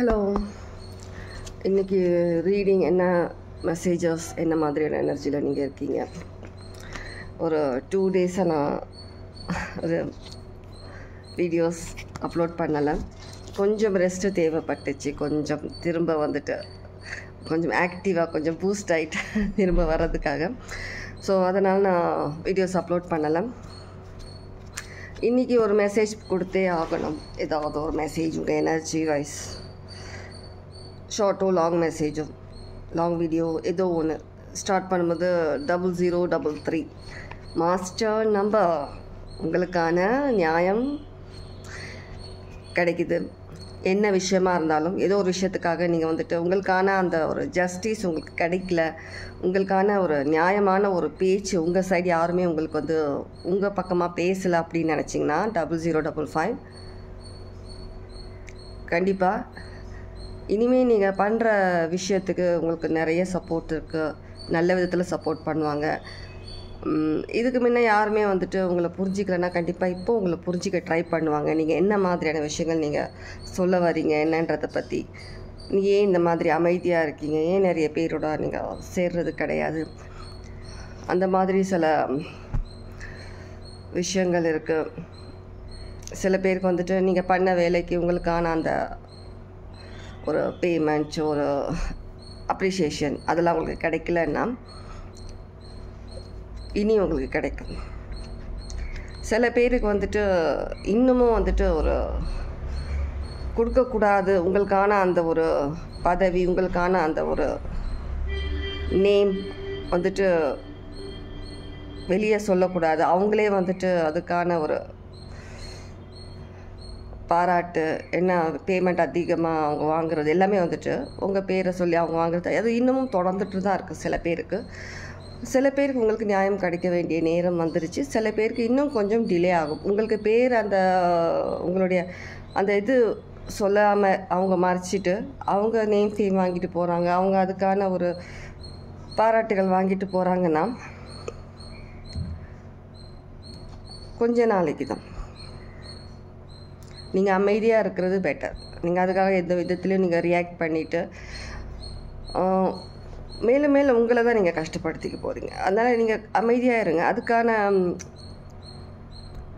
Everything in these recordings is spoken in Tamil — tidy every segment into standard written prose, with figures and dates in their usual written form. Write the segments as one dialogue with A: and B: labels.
A: ஹலோ. இன்றைக்கி ரீடிங் என்ன மெசேஜஸ் என்ன மாதிரியான எனர்ஜியில் நீங்கள் இருக்கீங்க? ஒரு 2 டேஸாக நான் ஒரு வீடியோஸ் அப்லோட் பண்ணலை. கொஞ்சம் ரெஸ்ட்டு தேவைப்பட்டுச்சு. கொஞ்சம் திரும்ப வந்துட்டு கொஞ்சம் ஆக்டிவாக கொஞ்சம் பூஸ்ட் ஆகிட்டு திரும்ப வர்றதுக்காக. ஸோ அதனால் நான் வீடியோஸ் அப்லோட் பண்ணலை. இன்றைக்கி ஒரு மெசேஜ் கொடுத்தே ஆகணும். ஏதாவது ஒரு மெசேஜ் உங்கள் எனர்ஜி வைஸ், ஷார்ட்டோ லாங் மெசேஜோ லாங் வீடியோ ஏதோ ஒன்று ஸ்டார்ட் பண்ணும்போது 0033 மாஸ்டர் நம்பர். உங்களுக்கான நியாயம் கிடைக்குது. என்ன விஷயமா இருந்தாலும் ஏதோ ஒரு விஷயத்துக்காக நீங்கள் வந்துட்டு உங்களுக்கான அந்த ஒரு ஜஸ்டிஸ் உங்களுக்கு கிடைக்கல, உங்களுக்கான ஒரு நியாயமான ஒரு பேச்சு உங்கள் சைடு யாருமே உங்களுக்கு வந்து உங்கள் பக்கமாக பேசலை அப்படின்னு நினச்சிங்கன்னா 0055 கண்டிப்பாக இனிமேல் நீங்கள் பண்ணுற விஷயத்துக்கு உங்களுக்கு நிறைய சப்போர்ட் இருக்குது. நல்ல விதத்தில் சப்போர்ட் பண்ணுவாங்க. இதுக்கு முன்னே யாருமே வந்துட்டு உங்களை புரிஞ்சிக்கலைன்னா கண்டிப்பாக இப்போ உங்களை புரிஞ்சிக்க ட்ரை பண்ணுவாங்க. நீங்கள் என்ன மாதிரியான விஷயங்கள் நீங்கள் சொல்ல வரீங்க என்னன்றதை பற்றி, நீங்கள் ஏன் இந்த மாதிரி அமைதியாக இருக்கீங்க, ஏன் நிறைய பேரோட நீங்கள் சேர்றது கிடையாது, அந்த மாதிரி சில விஷயங்கள் இருக்குது. சில பேருக்கு வந்துட்டு நீங்கள் பண்ண வேலைக்கு உங்களுக்கான அந்த ஒரு பேமெண்ட், ஒரு அப்ரிஷியேஷன் அதெல்லாம் உங்களுக்கு கிடைக்கலன்னா இனி உங்களுக்கு கிடைக்கும். சில பேருக்கு வந்துட்டு இன்னமும் வந்துட்டு ஒரு கொடுக்கக்கூடாது, உங்களுக்கான அந்த ஒரு பதவி, உங்களுக்கான அந்த ஒரு நேம் வந்துட்டு வெளியே சொல்லக்கூடாது. அவங்களே வந்துட்டு அதுக்கான ஒரு பாராட்டு, என்ன பேமெண்ட் அதிகமாக அவங்க வாங்குறது எல்லாமே வந்துட்டு உங்கள் பேரை சொல்லி அவங்க வாங்குறது அது இன்னமும் தொடர்ந்துட்டு தான் இருக்குது சில பேருக்கு. சில பேருக்கு உங்களுக்கு நியாயம் கிடைக்க வேண்டிய நேரம் வந்துருச்சு. சில பேருக்கு இன்னும் கொஞ்சம் டிலே ஆகும். உங்களுக்கு பேர் அந்த உங்களுடைய அந்த இது சொல்லாமல் அவங்க மறைச்சிட்டு அவங்க நேம் ஃபேம் வாங்கிட்டு போகிறாங்க, அவங்க அதுக்கான ஒரு பாராட்டுகள் வாங்கிட்டு போகிறாங்கன்னா கொஞ்ச நாளைக்கு தான். நீங்கள் அமைதியாக இருக்கிறது பெட்டர். நீங்கள் அதுக்காக எந்த விதத்துலையும் நீங்கள் ரியாக்ட் பண்ணிவிட்டு மேலும் மேலும் உங்களை தான் நீங்கள் கஷ்டப்படுத்திக்க போகிறீங்க. அதனால் நீங்கள் அமைதியாக இருங்க. அதுக்கான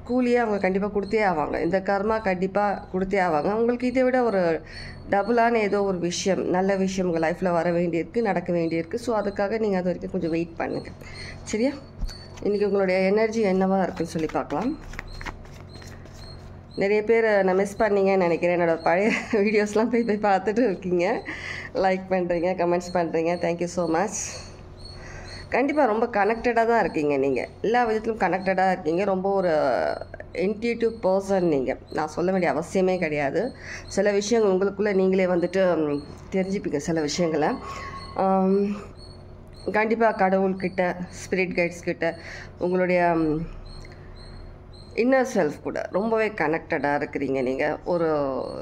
A: கூலியை அவங்க கண்டிப்பாக கொடுத்தே ஆவாங்க. இந்த கர்மா கண்டிப்பாக கொடுத்தே ஆவாங்க. உங்களுக்கு இதை விட ஒரு டபுளான ஏதோ ஒரு விஷயம், நல்ல விஷயம் உங்கள் லைஃப்பில் வர வேண்டியிருக்கு, நடக்க வேண்டியிருக்கு. ஸோ அதுக்காக நீங்கள் அது வரைக்கும் கொஞ்சம் வெயிட் பண்ணுங்கள். சரியா? இன்றைக்கி உங்களுடைய எனர்ஜி என்னவாக இருக்குன்னு சொல்லி பார்க்கலாம். நிறைய பேர் நான் மிஸ் பண்ணிங்கன்னு நினைக்கிறேன். என்னோடய பழைய வீடியோஸ்லாம் போய் பார்த்துட்டு இருக்கீங்க, லைக் பண்ணுறீங்க, கமெண்ட்ஸ் பண்ணுறீங்க. Thank you so much. கண்டிப்பாக ரொம்ப கனெக்டடாக தான் இருக்கீங்க. நீங்கள் எல்லா விதத்திலும் கனெக்டடாக இருக்கீங்க. ரொம்ப ஒரு இன்ட்யூட்டிவ் பர்சன் நீங்கள். நான் சொல்ல வேண்டிய அவசியமே கிடையாது. சில விஷயங்கள் உங்களுக்குள்ளே நீங்களே வந்துட்டு தெரிஞ்சுப்பீங்க. சில விஷயங்களை கண்டிப்பாக கடவுள்கிட்ட, ஸ்பிரிட் கைட்ஸ் கிட்ட, உங்களுடைய இன்னர் செல்ஃப் கூட ரொம்பவே கனெக்டடாக இருக்கிறீங்க. நீங்கள் ஒரு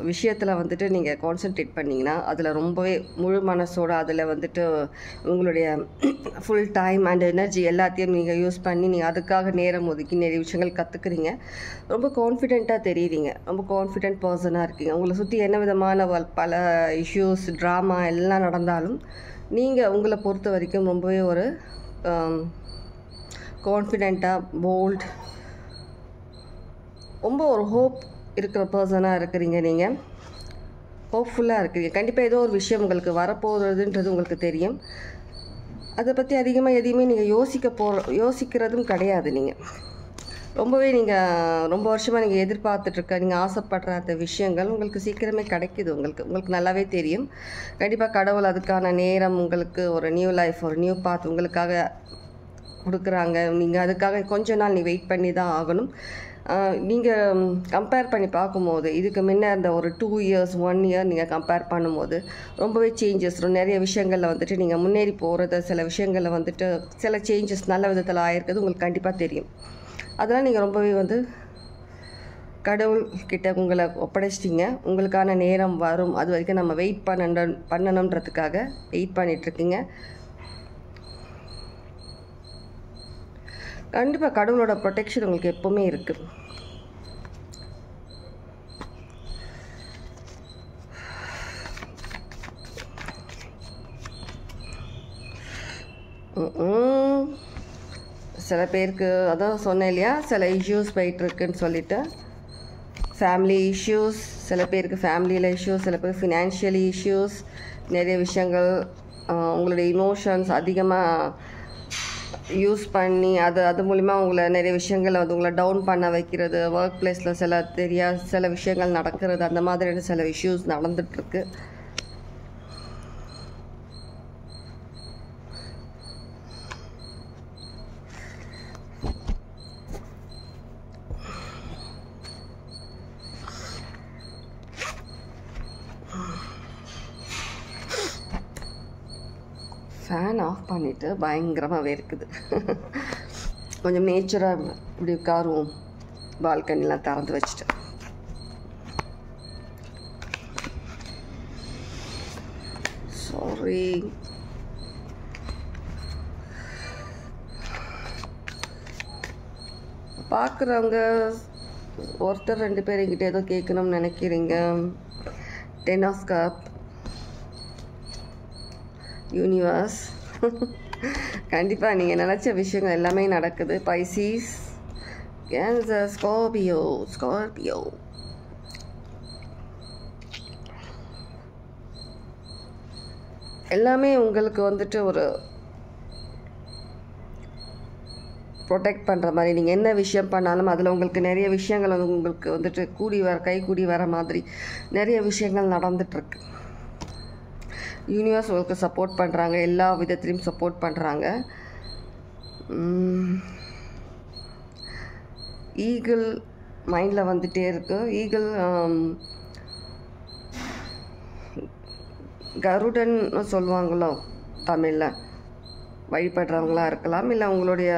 A: விஷயத்தில் வந்துட்டு நீங்கள் கான்சென்ட்ரேட் பண்ணிங்கன்னா அதில் ரொம்பவே முழு மனசோடு அதில் வந்துட்டு உங்களுடைய ஃபுல் டைம் அண்ட் எனர்ஜி எல்லாத்தையும் நீங்கள் யூஸ் பண்ணி நீங்கள் அதுக்காக நேரம் ஒதுக்கி நிறைய விஷயங்கள் கற்றுக்குறீங்க. ரொம்ப கான்ஃபிடெண்ட்டாக தெரியுறீங்க. ரொம்ப கான்ஃபிடென்ட் பர்சனாக இருக்கீங்க. உங்களை சுற்றி என்ன விதமான பல இஷ்யூஸ், ட்ராமா எல்லாம் நடந்தாலும் நீங்கள் உங்களை பொறுத்த வரைக்கும் ரொம்பவே ஒரு கான்ஃபிடெண்ட்டாக, போல்ட், ரொம்ப ஒரு ஹோப் இருக்கிற பர்சனாக இருக்கிறீங்க. நீங்கள் ஹோப்ஃபுல்லாக இருக்கிறீங்க. கண்டிப்பாக ஏதோ ஒரு விஷயம் உங்களுக்கு வரப்போகிறதுன்றது உங்களுக்கு தெரியும். அதை பற்றி அதிகமாக எதையுமே நீங்கள் யோசிக்கிறதும் கிடையாது. நீங்கள் ரொம்பவே ரொம்ப வருஷமாக நீங்கள் எதிர்பார்த்துட்ருக்க, நீங்கள் ஆசைப்படுற அந்த விஷயங்கள் உங்களுக்கு சீக்கிரமே கிடைக்கிது. உங்களுக்கு நல்லாவே தெரியும். கண்டிப்பாக கடவுள் அதுக்கான நேரம், உங்களுக்கு ஒரு நியூ லைஃப், ஒரு நியூ பாத் உங்களுக்காக கொடுக்குறாங்க. நீங்கள் அதுக்காக கொஞ்ச நாள் வெயிட் பண்ணி தான் ஆகணும். நீங்கள் கம்பேர் பண்ணி பார்க்கும்போது இதுக்கு முன்ன அந்த ஒரு 2 இயர்ஸ் 1 இயர் நீங்கள் கம்பேர் பண்ணும்போது ரொம்பவே சேஞ்சஸ், நிறைய விஷயங்களில் வந்துட்டு நீங்கள் முன்னேறி போகிறது, சில விஷயங்களில் வந்துட்டு சில சேஞ்சஸ் நல்ல விதத்தில் ஆகிருக்கிறது உங்களுக்கு கண்டிப்பாக தெரியும். அதெல்லாம் நீங்கள் ரொம்பவே வந்து கடவுள்கிட்ட உங்களை ஒப்படைச்சிட்டிங்க. உங்களுக்கான நேரம் வரும், அது வரைக்கும் நம்ம வெயிட் பண்ணணுன்றதுக்காக வெயிட் பண்ணிகிட்ருக்கீங்க. கண்டிப்பாக கடவுளோட ப்ரொடெக்ஷன் உங்களுக்கு எப்போவுமே இருக்குது. சில பேருக்கு அதான் சொன்னேன் இல்லையா, சில இஷ்யூஸ் போயிட்டுருக்குன்னு சொல்லிட்டு. ஃபேமிலி இஷ்யூஸ், சில பேருக்கு ஃபேமிலியில் இஷ்யூஸ், சில பேருக்கு ஃபினான்ஷியலி இஷ்யூஸ், நிறைய விஷயங்கள். உங்களுடைய இமோஷன்ஸ் அதிகமாக யூஸ் பண்ணி அது மூலிமா உங்களை நிறைய விஷயங்களை வந்து உங்களை டவுன் பண்ண வைக்கிறது, ஒர்க் பிளேஸில் சில விஷயங்கள் நடக்கிறது, அந்த மாதிரியான சில இஷ்யூஸ் நடந்துகிட்ருக்கு. ஃபேன் ஆஃப் பண்ணிவிட்டு பயங்கரமாக வேர்க்குது. கொஞ்சம் நேச்சராக இப்படி உட்காருவோம், பால்கனிலாம் திறந்து வச்சுட்டு. சாரி. பார்க்குறவங்க ஒருத்தர் 2 பேர் என்கிட்ட ஏதோ கேட்கணும்னு நினைக்கிறீங்க. 10 ஆஃப் கப், யூனிவர்ஸ். கண்டிப்பாக நீங்கள் நினச்ச விஷயங்கள் எல்லாமே நடக்குது. பைசீஸ், கேன்சர், ஸ்கார்பியோ. எல்லாமே உங்களுக்கு வந்துட்டு ஒரு ப்ரொடெக்ட் பண்ணுற மாதிரி. நீங்கள் என்ன விஷயம் பண்ணாலும் அதில் உங்களுக்கு நிறைய விஷயங்கள் வந்து உங்களுக்கு வந்துட்டு கைகூடி வர மாதிரி நிறைய விஷயங்கள் நடந்துகிட்ருக்கு. யூனிவர்ஸ் உங்களுக்கு சப்போர்ட் பண்ணுறாங்க, எல்லா விதத்துலேயும் சப்போர்ட் பண்ணுறாங்க. ஈகிள் மைண்டில் வந்துகிட்டே இருக்கு. ஈகிள் கருடன் சொல்லுவாங்களோ தமிழில், வழிபடுறவங்களா இருக்கலாம், இல்லை உங்களுடைய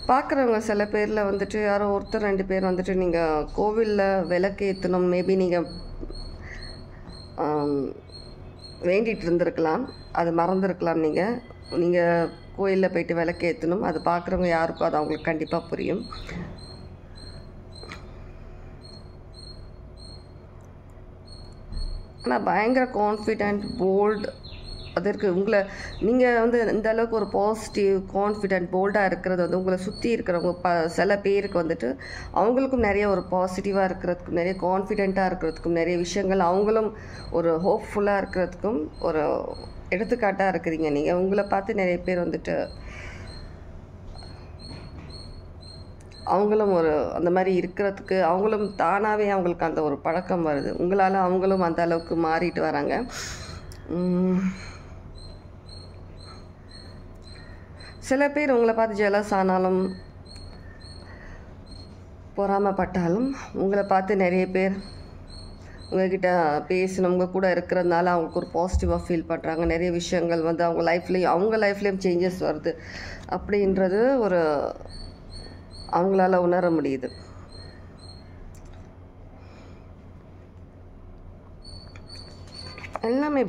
A: பார்க்குறவங்க சில பேரில் வந்துட்டு யாரோ ஒருத்தர் 2 பேர் வந்துட்டு நீங்கள் கோவிலில் விளக்கு ஏற்றணும், மேபி நீங்கள் வேண்டிகிட்டு இருந்திருக்கலாம், அது மறந்துருக்கலாம். நீங்கள் கோயிலில் போயிட்டு விளக்கு ஏற்றணும். அது பார்க்குறவங்க யாருக்கும் அது அவங்களுக்கு கண்டிப்பாக புரியும். ஆனால் பயங்கர கான்ஃபிடென்ட், போல்டு அதற்கு நீங்கள் வந்து இந்த அளவுக்கு ஒரு பாசிட்டிவ், கான்ஃபிடென்ட், போல்டாக இருக்கிறது வந்து உங்களை சுற்றி இருக்கிறவங்க சில பேருக்கு வந்துட்டு அவங்களுக்கும் நிறைய ஒரு பாசிட்டிவாக இருக்கிறதுக்கும், நிறைய கான்ஃபிடென்ட்டாக இருக்கிறதுக்கும், நிறைய விஷயங்கள் அவங்களும் ஒரு ஹோப்ஃபுல்லாக இருக்கிறதுக்கும் ஒரு எடுத்துக்காட்டாக இருக்கிறீங்க. நீங்கள் உங்களை பார்த்து நிறைய பேர் வந்துட்டு அவங்களும் ஒரு அந்த மாதிரி இருக்கிறதுக்கு அவங்களும் தானாகவே அவங்களுக்கு அந்த ஒரு பழக்கம் வருது. உங்களால் அவங்களும் அந்த அளவுக்கு மாறிட்டு வராங்க. சில பேர் உங்களை பார்த்து ஜெலஸ் ஆனாலும் பொறாமப்பட்டாலும் உங்களை பார்த்து நிறைய பேர் உங்கள்கிட்ட பேசணும், உங்கள் கூட இருக்கிறதுனால அவங்களுக்கு ஒரு பாசிட்டிவாக ஃபீல் பண்ணுறாங்க. நிறைய விஷயங்கள் வந்து அவங்க லைஃப்லேயும் சேஞ்சஸ் வருது அப்படின்றது ஒரு அவங்களால உணர முடியுது. எல்லாமே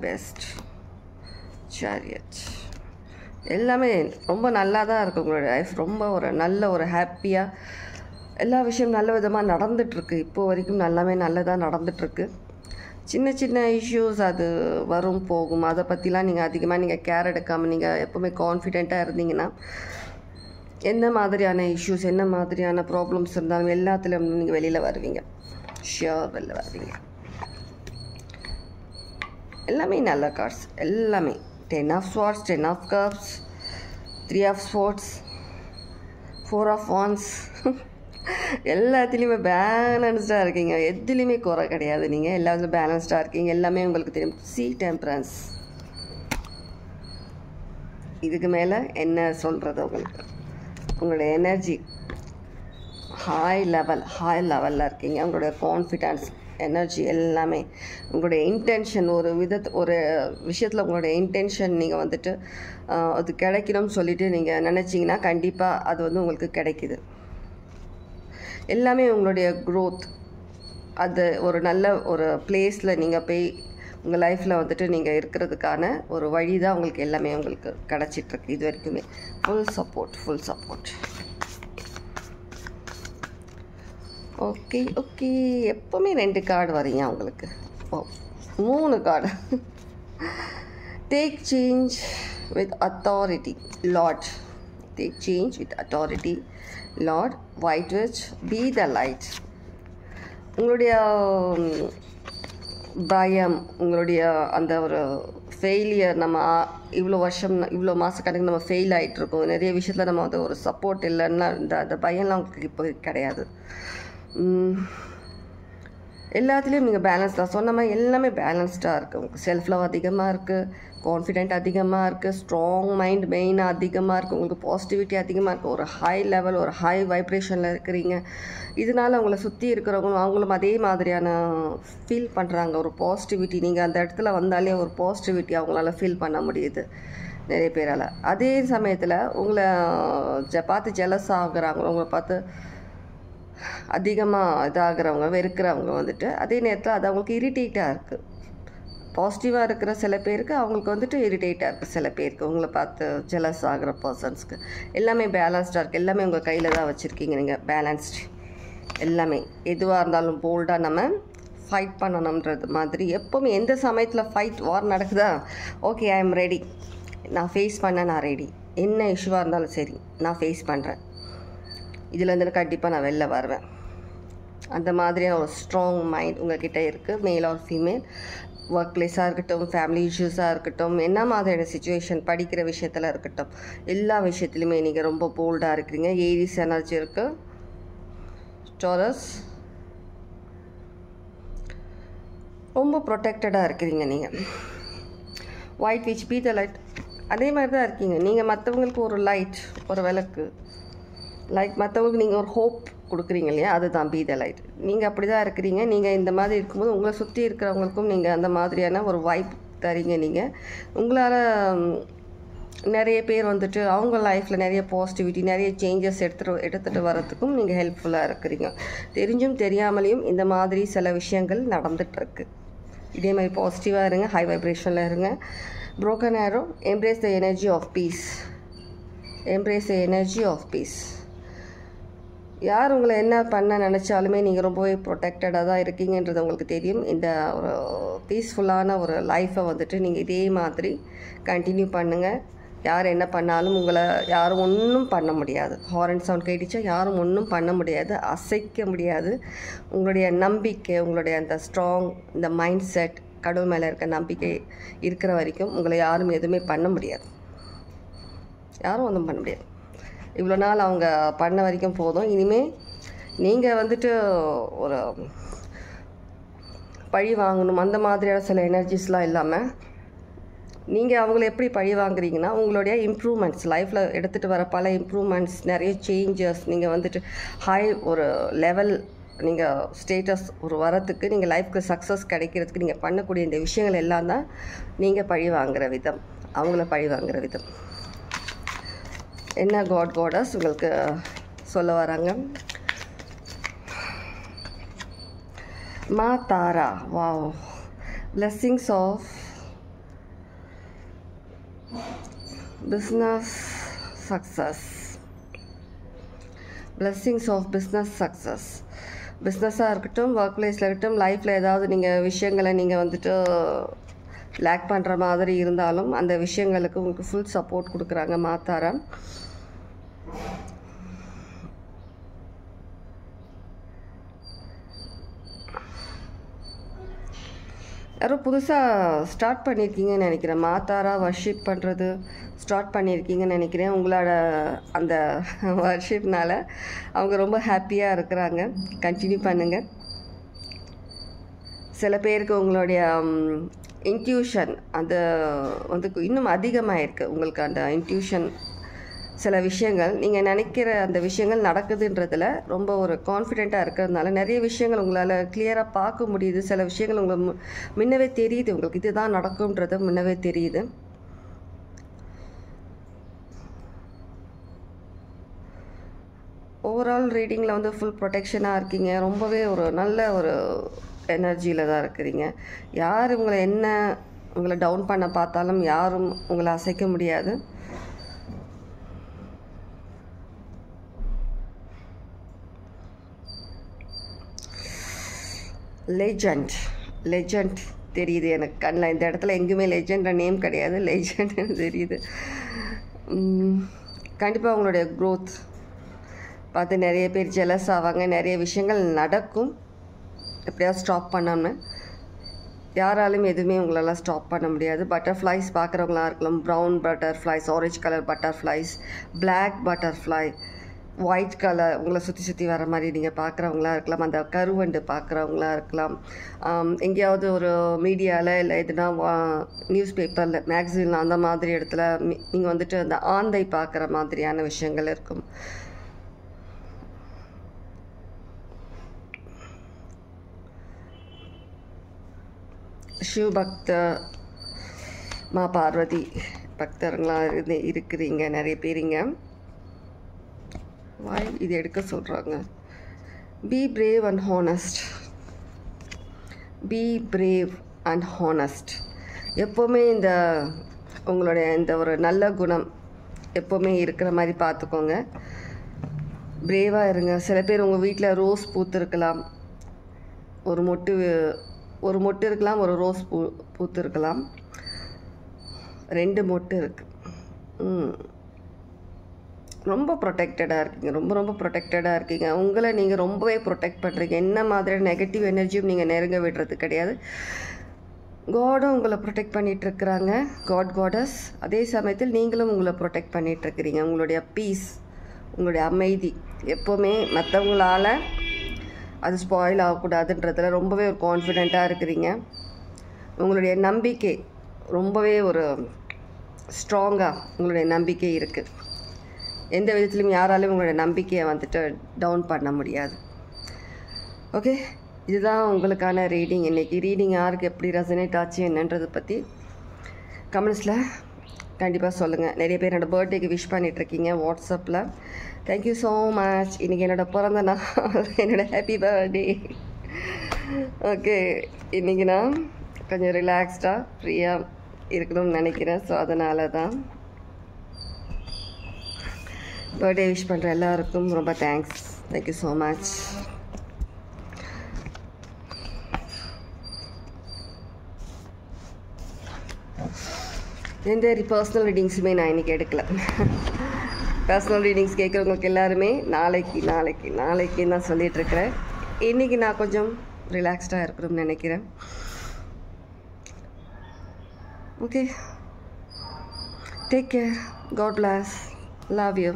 A: பெஸ்ட். சேரியட் எல்லாமே ரொம்ப நல்லா தான் இருக்குது. உங்களோட லைஃப் ரொம்ப நல்ல ஒரு ஹாப்பியாக எல்லா விஷயம் நல்ல விதமாக நடந்துகிட்ருக்கு. இப்போ வரைக்கும் நல்லதாக நடந்துகிட்ருக்கு. சின்ன இஷ்யூஸ் அது வரும் போகும், அதை பற்றிலாம் நீங்கள் அதிகமாக கேர் எடுக்காமல் நீங்கள் எப்போவுமே கான்ஃபிடெண்ட்டாக இருந்தீங்கன்னா என்ன மாதிரியான இஷ்யூஸ், என்ன மாதிரியான ப்ராப்ளம்ஸ் இருந்தாலும் எல்லாத்துலேயும் நீங்கள் வெளியில் வருவீங்க. ஷியோர் வெளில வருவீங்க. எல்லாமே நல்ல கார்ட்ஸ், எல்லாமே 10 of swords, 10 of cups, 3 of sports, 4 of wands. எல்லாத்துலேயுமே பேலன்ஸ்டாக இருக்கீங்க. எதுலேயுமே குறை கிடையாது. நீங்கள் எல்லாத்துலையும் பேலன்ஸ்டாக இருக்கீங்க. எல்லாமே உங்களுக்கு தெரியும். C temperance. இதுக்கு மேலே என்ன சொல்கிறது? உங்களுடைய எனர்ஜி ஹை லெவலில் இருக்கீங்க. உங்களுடைய கான்ஃபிடென்ஸ், எனர்ஜி எல்லாமே, உங்களுடைய இன்டென்ஷன், ஒரு விஷயத்தில் உங்களுடைய இன்டென்ஷன் நீங்கள் வந்துட்டு அது கிடைக்கணும்னு சொல்லிட்டு நீங்கள் நினச்சிங்கன்னா கண்டிப்பாக அது வந்து உங்களுக்கு கிடைக்கிது. எல்லாமே உங்களுடைய க்ரோத், அது ஒரு நல்ல ஒரு பிளேஸில் நீங்கள் போய் உங்கள் லைஃப்பில் வந்துட்டு நீங்கள் இருக்கிறதுக்கான ஒரு வழி தான் உங்களுக்கு எல்லாமே உங்களுக்கு கிடச்சிட்ருக்கு. இது வரைக்குமே ஃபுல் சப்போர்ட். ஓகே ஓகே, எப்போவுமே 2 கார்டு வரீங்க உங்களுக்கு. ஓ 3 card. Take change with authority, lord. Take change with authority, lord. White witch, be the light. உங்களுடைய பயம், உங்களுடைய அந்த ஒரு ஃபெயிலியர், நம்ம இவ்வளோ வருஷம் இவ்வளோ மாதக்கணக்கு நம்ம ஃபெயில் ஆகிட்ருக்கோம், நிறைய விஷயத்தில் நம்ம வந்து ஒரு சப்போர்ட் இல்லைன்னா அந்த பயம்லாம் உங்களுக்கு இப்போ கிடையாது. எல்லாத்துலேயும் நீங்கள் பேலன்ஸ் தான். சொன்ன மாதிரி எல்லாமே பேலன்ஸ்டாக இருக்குது. உங்களுக்கு செல்ஃப் லவ் அதிகமாக இருக்குது, கான்ஃபிடென்ட் அதிகமாக இருக்குது, ஸ்ட்ராங் மைண்ட் மெயினாக அதிகமாக இருக்குது, உங்களுக்கு பாசிட்டிவிட்டி அதிகமாக இருக்குது, ஒரு ஹை லெவல், ஒரு ஹை வைப்ரேஷனில் இருக்கிறீங்க. இதனால் அவங்கள சுற்றி இருக்கிறவங்களும் அவங்களும் அதே மாதிரியான ஃபீல் பண்ணுறாங்க. ஒரு பாசிட்டிவிட்டி, நீங்கள் அந்த இடத்துல வந்தாலே ஒரு பாசிட்டிவிட்டி அவங்களால ஃபீல் பண்ண முடியுது நிறைய பேரால். அதே சமயத்தில் உங்களை பார்த்து ஜெலஸ் ஆகுறாங்க, உங்களை பார்த்து அதிகமாக இதாகிறவங்க, வெறுக்கிறவங்க வந்துட்டு அதே நேரத்தில் அது அவங்களுக்கு இரிட்டேட்டாக இருக்குது. பாசிட்டிவாக இருக்கிற சில பேருக்கு அவங்களுக்கு வந்துட்டு இரிட்டேட்டாக இருக்குது சில பேருக்கு, உங்களை பார்த்து ஜெலஸ் ஆகிற பர்சன்ஸ்க்கு. எல்லாமே பேலன்ஸ்டாக இருக்குது. எல்லாமே உங்கள் கையில் தான் வச்சுருக்கீங்க நீங்கள், பேலன்ஸ்டு. எல்லாமே எதுவாக இருந்தாலும் போல்டாக நம்ம ஃபைட் பண்ணணுன்றது மாதிரி. எப்போவுமே எந்த சமயத்தில் ஃபைட் வார் நடக்குதா, ஓகே ஐ எம் ரெடி, நான் ஃபேஸ் பண்ண நான் ரெடி. என்ன இஷ்யூவாக இருந்தாலும் சரி நான் ஃபேஸ் பண்ணுறேன், இதுலேருந்து கண்டிப்பாக நான் வெளில வருவேன். அந்த மாதிரியான ஒரு ஸ்ட்ராங் மைண்ட் உங்கள்கிட்ட இருக்குது. மேல் ஆர் ஃபீமேல், ஒர்க் பிளேஸாக இருக்கட்டும், ஃபேமிலி இஷ்யூஸாக இருக்கட்டும், என்ன மாதிரியான சுச்சுவேஷன், படிக்கிற விஷயத்தில் இருக்கட்டும், எல்லா விஷயத்துலையுமே நீங்கள் ரொம்ப போல்டாக இருக்கிறீங்க. ஏரிஸ் எனர்ஜி இருக்குது. டாரஸ் ரொம்ப ப்ரொடெக்டடாக இருக்கிறீங்க நீங்கள். White witch, be the light. அதே மாதிரி தான் இருக்கீங்க நீங்கள். மற்றவங்களுக்கு ஒரு லைட், ஒரு விளக்கு, லைக் மற்றவங்களுக்கு நீங்கள் ஒரு ஹோப் கொடுக்குறீங்க இல்லையா, அதுதான் பி த லைட். நீங்கள் அப்படி தான் இருக்கிறீங்க. நீங்கள் இந்த மாதிரி இருக்கும்போது உங்களை சுற்றி இருக்கிறவங்களுக்கும் நீங்கள் அந்த மாதிரியான ஒரு வைப் தரீங்க. நீங்கள் உங்களால் நிறைய பேர் வந்துட்டு அவங்க லைஃப்பில் நிறைய பாசிட்டிவிட்டி, நிறைய சேஞ்சஸ் எடுத்துகிட்டு வரத்துக்கும் நீங்கள் ஹெல்ப்ஃபுல்லாக இருக்கிறீங்க. தெரிஞ்சும் தெரியாமலேயும் இந்த மாதிரி சில விஷயங்கள் நடந்துகிட்ருக்கு. இதே மாதிரி பாசிட்டிவாக இருங்க, ஹை வைப்ரேஷனில் இருங்க. broken arrow, embrace the energy of peace. embrace the energy of peace. யார் உங்களை என்ன பண்ண நினச்சாலுமே நீங்கள் ரொம்பவே ப்ரொடெக்டடாக தான் இருக்கீங்கன்றது உங்களுக்கு தெரியும். இந்த ஒரு பீஸ்ஃபுல்லான ஒரு லைஃப்பை வந்துட்டு நீங்கள் இதே மாதிரி கண்டினியூ பண்ணுங்கள். யார் என்ன பண்ணாலும் உங்களை யாரும் ஒன்றும் பண்ண முடியாது. ஹாரன் சவுண்ட் கேட்டுச்சா யாரும் ஒன்றும் பண்ண முடியாது, அசைக்க முடியாது. உங்களுடைய நம்பிக்கை, உங்களுடைய அந்த ஸ்ட்ராங், இந்த மைண்ட் செட், கடவுள் மேலே இருக்க நம்பிக்கை இருக்கிற வரைக்கும் உங்களை யாரும் எதுவுமே பண்ண முடியாது. யாரும் ஒன்றும் பண்ண முடியாது. இவ்வளோ நாள் அவங்க பண்ண வரைக்கும் போதும். இனிமேல் நீங்கள் வந்துட்டு ஒரு பழி வாங்கணும் அந்த மாதிரியான சில எனர்ஜிஸ்லாம் இல்லாமல் நீங்கள் அவங்கள எப்படி பழி வாங்குறீங்கன்னா, உங்களுடைய இம்ப்ரூவ்மெண்ட்ஸ், லைஃப்பில் எடுத்துகிட்டு வர பல இம்ப்ரூவ்மெண்ட்ஸ், நிறைய சேஞ்சஸ், நீங்கள் வந்துட்டு ஹை ஒரு லெவல், நீங்கள் ஸ்டேட்டஸ் ஒரு வரத்துக்கு, நீங்கள் லைஃப்க்கு சக்ஸஸ் கிடைக்கிறதுக்கு நீங்கள் பண்ணக்கூடிய இந்த விஷயங்கள் எல்லாம் தான் நீங்கள் பழி வாங்குகிற விதம், அவங்கள பழி வாங்குகிற விதம். என்ன காடஸ் உங்களுக்கு சொல்ல வராங்க? மா தாரா, wow, blessings of business success. blessings of business success. பிஸ்னஸாக இருக்கட்டும், ஒர்க் பிளேஸில் இருக்கட்டும், லைஃப்பில் ஏதாவது நீங்கள் விஷயங்களை நீங்கள் வந்துட்டு லேக் பண்ணுற மாதிரி இருந்தாலும் அந்த விஷயங்களுக்கு உங்களுக்கு ஃபுல் சப்போர்ட் கொடுக்குறாங்க மாத்தாரா. யாரும் புதுசாக ஸ்டார்ட் பண்ணியிருக்கீங்கன்னு நினைக்கிறேன். மாத்தாரா வர்ஷிப் பண்ணுறது ஸ்டார்ட் பண்ணியிருக்கீங்கன்னு நினைக்கிறேன். உங்களோட அந்த வர்ஷிப்னால் அவங்க ரொம்ப ஹாப்பியாக இருக்கிறாங்க. கண்டினியூ பண்ணுங்கள். சில பேருக்கு உங்களுடைய இன்ட்யூஷன் அது வந்து இன்னும் அதிகமாக இருக்குது. உங்களுக்கு அந்த இன்ட்யூஷன், சில விஷயங்கள் நீங்கள் நினைக்கிற அந்த விஷயங்கள் நடக்குதுன்றதில் ரொம்ப ஒரு கான்ஃபிடெண்ட்டாக இருக்கிறதுனால நிறைய விஷயங்கள் உங்களால் கிளியராக பார்க்க முடியுது. சில விஷயங்கள் உங்களுக்கு முன்னவே தெரியுது, உங்களுக்கு இதுதான் நடக்கும்ன்றது முன்னவே தெரியுது. ஓவரால் ரீடிங்கில் வந்து ஃபுல் ப்ரொடெக்ஷனாக இருக்கீங்க. ரொம்பவே ஒரு நல்ல ஒரு எனர்ஜியில் தான் இருக்கிறீங்க. யார் உங்களை டவுன் பண்ண பார்த்தாலும் யாரும் உங்களை அசைக்க முடியாது. லெஜண்ட் லெஜண்ட் தெரியுது எனக்கு கண்ணில். இந்த இடத்துல எங்கேயுமே லெஜண்ட் நேம் கிடையாது, லெஜண்ட்னு தெரியுது. கண்டிப்பாக உங்களுடைய க்ரோத் பார்த்து நிறைய பேர் ஜெலஸ் ஆவாங்க, நிறைய விஷயங்கள் நடக்கும். எப்படியாவது ஸ்டாப் பண்ணோம்னு யாராலும் எதுவுமே உங்களெல்லாம் ஸ்டாப் பண்ண முடியாது. பட்டர்ஃப்ளைஸ் பார்க்குறவங்களா இருக்கலாம், brown butterflies, orange colour butterflies, black butterfly, white colour உங்களை சுற்றி வர மாதிரி நீங்கள் பார்க்குறவங்களா இருக்கலாம், அந்த கருவண்டு பார்க்குறவங்களா இருக்கலாம், எங்கேயாவது ஒரு மீடியாவில் இல்லை எதுனா நியூஸ் பேப்பரில் மேக்சினில் அந்த மாதிரி இடத்துல நீங்கள் வந்துட்டு அந்த ஆந்தை பார்க்குற மாதிரியான விஷயங்கள் இருக்கும். சிவ பக்தர் மா பார்வதி பக்தர்களாக இருக்கிறீங்க நிறைய பேருங்க. வாய் இது எடுக்க சொல்கிறாங்க. B brave and honest, B brave and honest. எப்போவுமே இந்த உங்களுடைய இந்த ஒரு நல்ல குணம் எப்போவுமே இருக்கிற மாதிரி பார்த்துக்கோங்க. பிரேவாக இருங்க. சில பேர் உங்கள் வீட்டில் ரோஸ் பூத்திருக்கலாம், ஒரு மொட்டு இருக்கலாம், ஒரு ரோஸ் பூத்து இருக்கலாம், 2 மொட்டு இருக்குது. ரொம்ப ப்ரொடெக்டடாக இருக்கீங்க, ரொம்ப ப்ரொடெக்டடாக இருக்கீங்க. உங்களை நீங்கள் ரொம்பவே ப்ரொடெக்ட் பண்ணுறீங்க. என்ன மாதிரியான நெகட்டிவ் எனர்ஜியும் நீங்கள் நெருங்க விடுறது கிடையாது. காடும் உங்களை ப்ரொடெக்ட் பண்ணிகிட்ருக்குறாங்க, காடஸ். அதே சமயத்தில் நீங்களும் உங்களை ப்ரொடெக்ட் பண்ணிகிட்ருக்கிறீங்க. உங்களுடைய பீஸ், உங்களுடைய அமைதி எப்போவுமே மற்றவங்களால் அது ஸ்பாயில் ஆகக்கூடாதுன்றதுல ரொம்பவே ஒரு கான்ஃபிடெண்ட்டாக இருக்கிறீங்க. உங்களுடைய நம்பிக்கை ரொம்பவே ஒரு ஸ்ட்ராங்காக உங்களுடைய நம்பிக்கை இருக்குது. எந்த விதத்துலையும் யாராலையும் உங்களுடைய நம்பிக்கையை வந்துட்டு டவுன் பண்ண முடியாது. ஓகே, இதுதான் உங்களுக்கான ரீடிங். இன்றைக்கி ரீடிங் யாருக்கு எப்படி ரெசனேட் ஆச்சு என்னன்றதை பற்றி கமெண்ட்ஸில் கண்டிப்பாக சொல்லுங்கள். நிறைய பேர் என்னோடய பர்த்டேக்கு விஷ் பண்ணிகிட்ருக்கீங்க வாட்ஸ்அப்பில். Thank you so much. இன்றைக்கி என்னோடய பிறந்த நாள், என்னோடய ஹாப்பி பர்த்டே. ஓகே, இன்றைக்கி நான் கொஞ்சம் ரிலாக்ஸ்டாக ஃப்ரீயாக இருக்கணும்னு நினைக்கிறேன். ஸோ அதனால தான் பர்த்டே விஷ் பண்ணுற எல்லாருக்கும் ரொம்ப தேங்க்ஸ். Thank you so much. எந்த பர்சனல் ரீடிங்ஸுமே நான் இன்றைக்கி எடுக்கல. பர்சனல் ரீடிங்ஸ் கேட்குறவங்களுக்கு எல்லாருமே நாளைக்கு நான் சொல்லிகிட்ருக்கிறேன். இன்றைக்கி நான் கொஞ்சம் ரிலாக்ஸ்டாக இருக்கணும்னு நினைக்கிறேன். Okay, take care, god bless, love you.